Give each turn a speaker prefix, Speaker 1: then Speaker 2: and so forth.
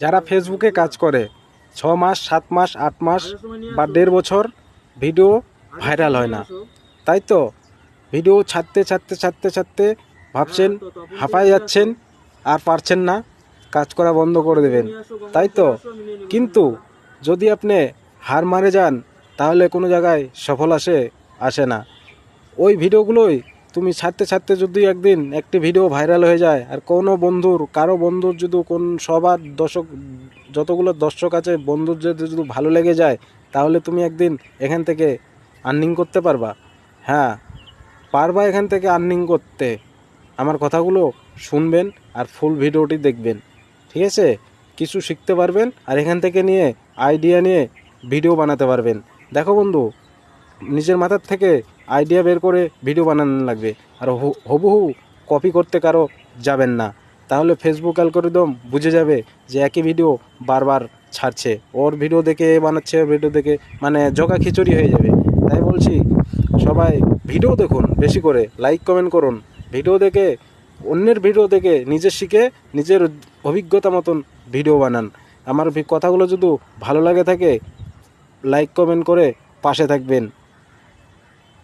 Speaker 1: যারা ফেসবুকে কাজ করে 6 মাস 7 মাস 8 মাস বা 1.5 বছর ভিডিও ভাইরাল হয় না, তাই তো ভিডিও ছাড়তে ছাড়তে ছাড়তে ছাড়তে ভাবছেন হাঁপায় যাচ্ছেন আর পারছেন না, কাজ করা বন্ধ করে দেবেন, তাই তো। কিন্তু যদি আপনি হার মারে যান তাহলে কোনো জায়গায় সফল আসে না। ওই ভিডিওগুলোই তুমি ছাড়তে ছাড়তে যদি একদিন একটি ভিডিও ভাইরাল হয়ে যায় আর কারো বন্ধুর যদি সবার যতগুলো দর্শক আছে বন্ধুর যদি ভালো লেগে যায়, তাহলে তুমি একদিন এখান থেকে আর্নিং করতে পারবা। হ্যাঁ, পারবা এখান থেকে আর্নিং করতে। আমার কথাগুলো শুনবেন আর ফুল ভিডিওটি দেখবেন, ঠিক আছে? কিছু শিখতে পারবেন আর এখান থেকে নিয়ে আইডিয়া নিয়ে ভিডিও বানাতে পারবেন। দেখো বন্ধু, নিজের মাথার থেকে আইডিয়া বের করে ভিডিও বানানো লাগবে, আর হুবহু কপি করতে কারো যাবেন না, তাহলে ফেসবুক অ্যালগরিদম বুঝে যাবে যে একই ভিডিও বারবার ছাড়ছে, ওর ভিডিও দেখে বানাচ্ছে, ওর ভিডিও দেখে মানে জগা খিচুড়ি হয়ে যাবে। তাই বলছি, সবাই ভিডিও দেখুন, বেশি করে লাইক কমেন্ট করুন, ভিডিও দেখে অন্যের ভিডিও দেখে নিজে শিখে নিজের অভিজ্ঞতা মতন ভিডিও বানান। আমার কথাগুলো যদি ভালো লাগে থাকে লাইক কমেন্ট করে পাশে থাকবেন।